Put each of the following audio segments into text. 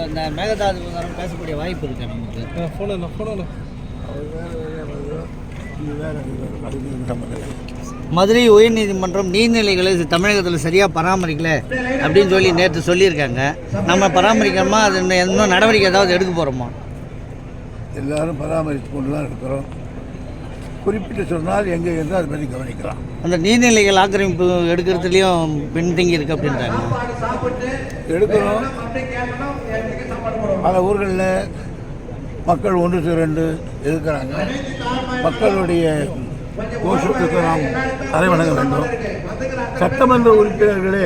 இந்த மேகதாது விவகாரம் பேசக்கூடிய வாய்ப்பு இருக்கு நமக்கு. ஃபோனில் மதுரை உயர்நீதிமன்றம் நீர்நிலைகளை தமிழகத்தில் சரியாக பராமரிக்கல அப்படின்னு சொல்லி நேற்று சொல்லியிருக்காங்க. நம்ம பராமரிக்கணுமா, அது இன்னும் நடவடிக்கை ஏதாவது எடுக்க போகிறோமா? எல்லாரும் பராமரித்து கொண்டு தான் இருக்கிறோம். குறிப்பிட்டு சொன்னால் எங்கே என்று அதை பற்றி கவனிக்கலாம். அந்த நீர்நிலைகள் ஆக்கிரமிப்பு எடுக்கிறதுலையும் பின்தங்கி இருக்குது அப்படின்றாங்க. எடுக்கிறோம். பல ஊர்களில் மக்கள் ஒன்று திரண்டு இருக்கிறாங்க. மக்களுடைய கோஷத்துக்கு நாம் வணங்க வேண்டும். சட்டமன்ற உறுப்பினர்களே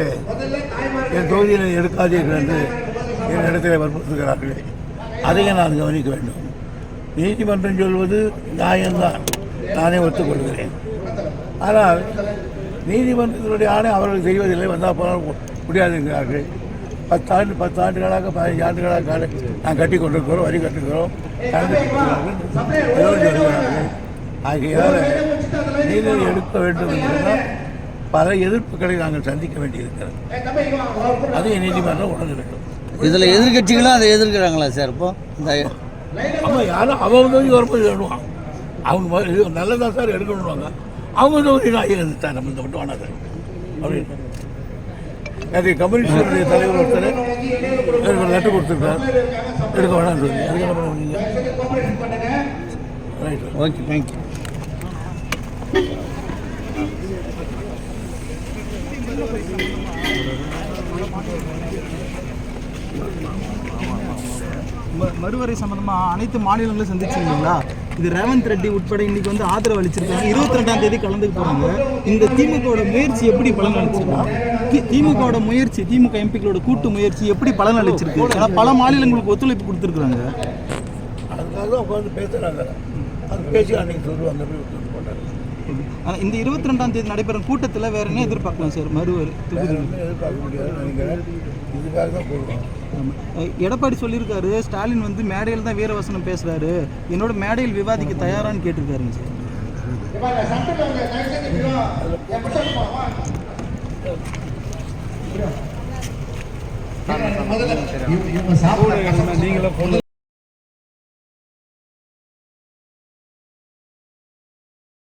என் தொகுதியில் எடுக்காதீர்கள் என்று என் இடத்திலே வற்புறுத்துகிறார்களே, அதையும் நான் கவனிக்க வேண்டும். நீதிமன்றம் சொல்வது நியாயம்தான், நானே ஒத்துக்கொள்கிறேன். ஆனால் நீதிமன்றத்தினுடைய ஆணை அவர்கள் செய்வதில்லை, வந்தால் போனால் முடியாதுங்கிறார்கள். 10 ஆண்டுகளாக 15 ஆண்டுகளாக நான் கட்டி கொண்டிருக்கிறோம், வரி கட்டுகிறோம், சொல்கிறார்கள். ஆகையால் நீதியை எடுக்க வேண்டும் என்றால் பல எதிர்ப்புகளை நாங்கள் சந்திக்க வேண்டியிருக்கிறது. அதையும் நீதிமன்றம் உணர வேண்டும். இதில் எதிர்கட்சிகளும் அதை எதிர்க்கிறாங்களா சார்? இப்போ இந்த ஆமாம், யாரும் அவங்க தொகுதி வரும்போது எழுதுவான். அவங்க நல்லதான் சார் எடுக்கணுவாங்க. அவங்க தொகுதி நான் இருந்துட்டார், நம்ம இந்த மட்டும் வேணாம் சார் அப்படின்னு. அது கம்யூனிஸ்டுடைய தலைவர் ஒருத்தர் எனக்கு லெட்டர் கொடுத்துருக்கார், எடுக்க வேணாம்னு சொல்லி. அதுக்கு என்ன பண்ணுவீங்க? Right, okay, thank you. மறுவரை சம்பந்தமாக அனைத்து மாநிலங்களும் சந்திச்சிருந்தீங்களா? இது ரேவந்த் ரெட்டி உட்பட இன்னைக்கு வந்து ஆதரவு அளிச்சிருக்காங்க. 22ஆம் தேதி கலந்துக்க போறாங்க. இந்த திமுகவோட முயற்சி எப்படி பலன் அளிச்சிருக்கு? திமுகவோட முயற்சி, திமுக எம்பிக்களோட கூட்டு முயற்சி எப்படி பலன் அளிச்சிருக்கு? ஏன்னா பல மாநிலங்களுக்கு ஒத்துழைப்பு கொடுத்துருக்குறாங்க. அதுக்காக தான் உட்காந்து பேசுகிறாங்க. அது பேசி அன்னைக்கு சொல்லுவாங்க. ஆனால் இந்த 22ஆம் தேதி நடைபெறும் கூட்டத்தில் வேற என்ன எதிர்பார்க்கலாம் சார்? மறுவர் எதிர்பார்க்க முடியாது நினைக்கிறேன். இதுக்காக தான் போடுவோம். எடப்பாடி சொல்லியிருக்காரு, ஸ்டாலின் வந்து மேடையில் தான் வீரவசனம் பேசுகிறாரு, என்னோட மேடையில் விவாதிக்க தயாரான்னு கேட்டிருக்காருங்க சார்.